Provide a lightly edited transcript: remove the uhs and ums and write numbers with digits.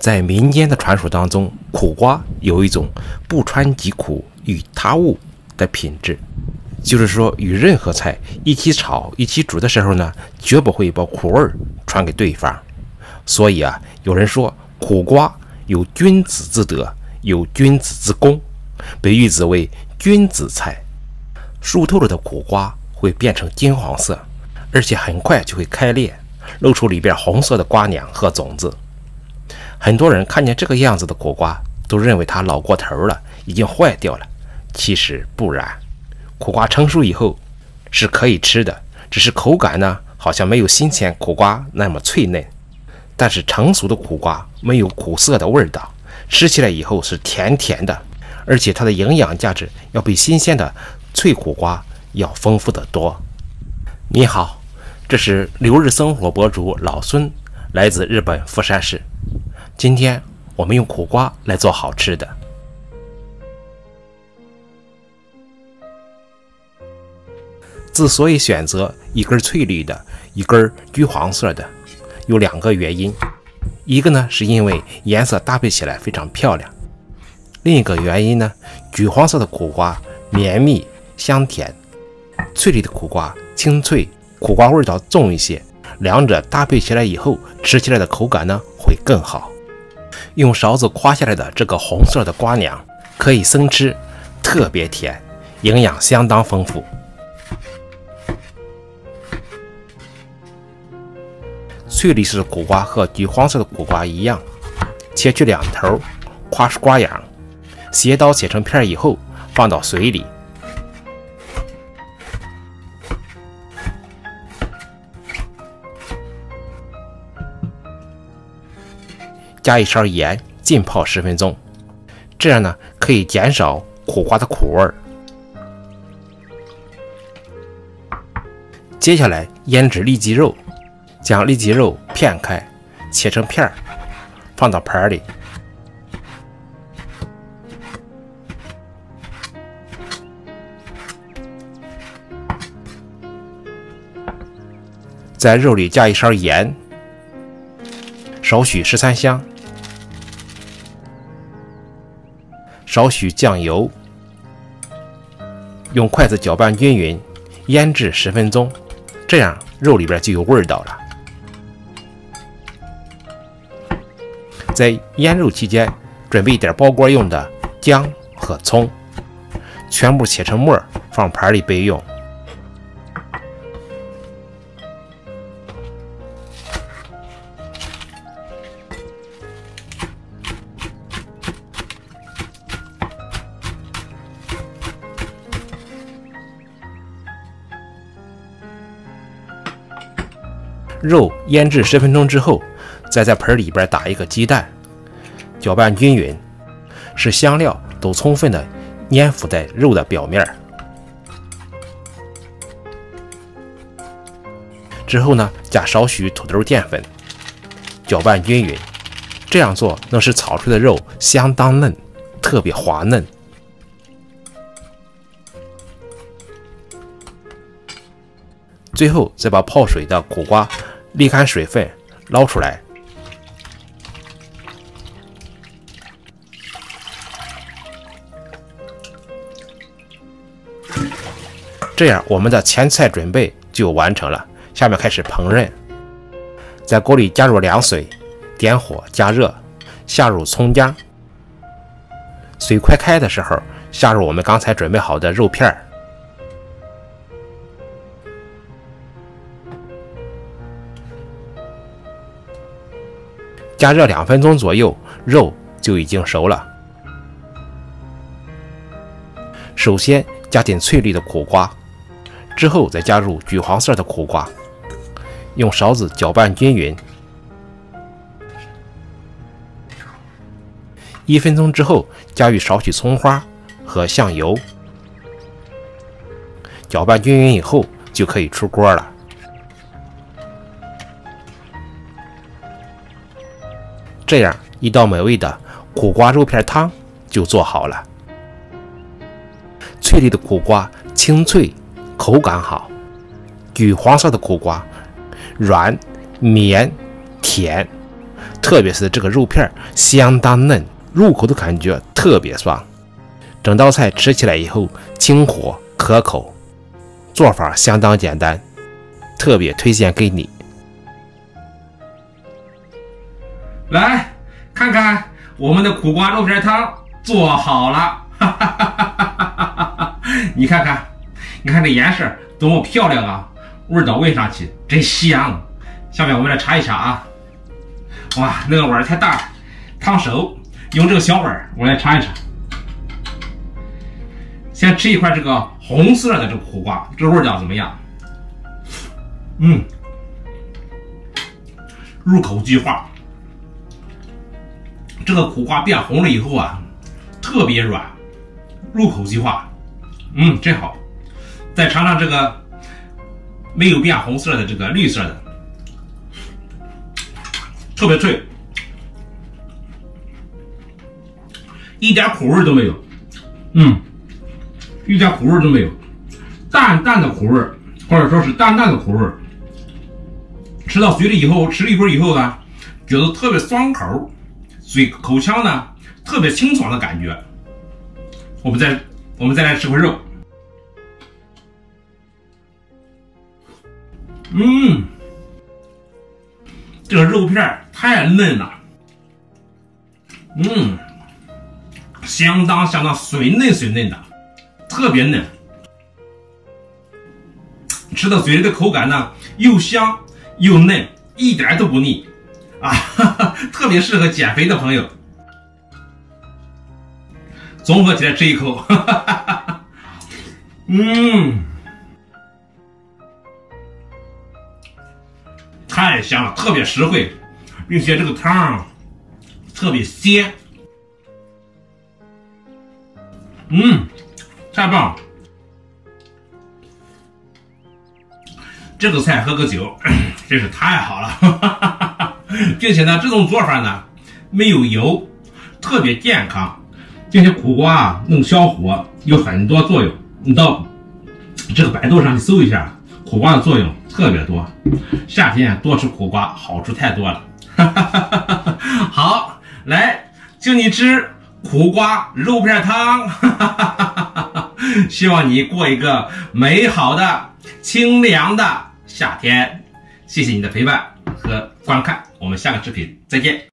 在民间的传说当中，苦瓜有一种不穿疾苦与他物的品质，就是说与任何菜一起炒一起煮的时候呢，绝不会把苦味传给对方。所以啊，有人说苦瓜有君子之德，有君子之功，被誉之为君子菜。熟透了的苦瓜会变成金黄色，而且很快就会开裂，露出里边红色的瓜瓤和种子。很多人看见这个样子的苦瓜，都认为它老过头了，已经坏掉了。其实不然，苦瓜成熟以后是可以吃的，只是口感呢，好像没有新鲜苦瓜那么脆嫩。但是成熟的苦瓜没有苦涩的味道，吃起来以后是甜甜的，而且它的营养价值要比新鲜的脆苦瓜要丰富得多。你好，这是留日生活博主老孙，来自日本富山市。今天我们用苦瓜来做好吃的。之所以选择一根翠绿的，一根橘黄色的，有两个原因。一个呢，是因为颜色搭配起来非常漂亮；另一个原因呢，橘黄色的苦瓜绵密香甜，翠绿的苦瓜清脆，苦瓜味道重一些。两者搭配起来以后，吃起来的口感呢会更好。用勺子夸下来的这个红色的瓜瓤可以生吃，特别甜，营养相当丰富。翠绿色的苦瓜和橘黄色的苦瓜一样，切去两头，夸出瓜瓤，斜刀切成片以后放到水里，加一勺盐，浸泡10分钟，这样呢可以减少苦瓜的苦味。接下来腌制里脊肉，将里脊肉片开，切成片，放到盘里，在肉里加一勺盐，少许十三香，少许酱油，用筷子搅拌均匀，腌制10分钟，这样肉里边就有味道了。在腌肉期间，准备一点煲锅用的姜和葱，全部切成末，放盘里备用。肉腌制10分钟之后，再在盆里边打一个鸡蛋，搅拌均匀，使香料都充分的粘附在肉的表面。之后呢，加少许土豆淀粉，搅拌均匀。这样做能使炒出的肉相当嫩，特别滑嫩。最后再把泡水的苦瓜沥干水分，捞出来，这样我们的前菜准备就完成了。下面开始烹饪，在锅里加入凉水，点火加热，下入葱姜，水快开的时候，下入我们刚才准备好的肉片，加热2分钟左右，肉就已经熟了。首先加进翠绿的苦瓜，之后再加入橘黄色的苦瓜，用勺子搅拌均匀。1分钟之后，加入少许葱花和香油，搅拌均匀以后就可以出锅了。这样一道美味的苦瓜肉片汤就做好了。翠绿的苦瓜清脆，口感好；橘黄色的苦瓜软绵甜，特别是这个肉片相当嫩，入口的感觉特别爽。整道菜吃起来以后清火可口，做法相当简单，特别推荐给你。来看看我们的苦瓜肉片汤做好了，你看看，你看这颜色多么漂亮啊，味道闻上去真香。下面我们来尝一尝啊。哇，那个碗太大了，烫手，用这个小碗我来尝一尝。先吃一块这个红色的这个苦瓜，这个味道怎么样？入口即化。这个苦瓜变红了以后啊，特别软，入口即化，真好。再尝尝这个没有变红色的这个绿色的，特别脆，一点苦味都没有，一点苦味都没有，淡淡的苦味，或者说是淡淡的苦味。吃到嘴里以后，吃了一会儿以后呢，觉得特别爽口，口腔呢特别清爽的感觉。我们再来吃块肉，这个肉片太嫩了，相当水嫩的，特别嫩。吃到嘴里的口感呢，又香又嫩，一点都不腻啊，特别适合减肥的朋友。综合起来吃一口，太香了，特别实惠，并且这个汤特别鲜，太棒了！这个菜喝个酒真是太好了，并且呢，这种做法呢没有油，特别健康。并且苦瓜啊能消火，有很多作用。你到这个百度上去搜一下，苦瓜的作用特别多。夏天多吃苦瓜，好处太多了。好，来，请你吃苦瓜肉片汤。希望你过一个美好的、清凉的夏天。谢谢你的陪伴和观看，我们下个视频再见。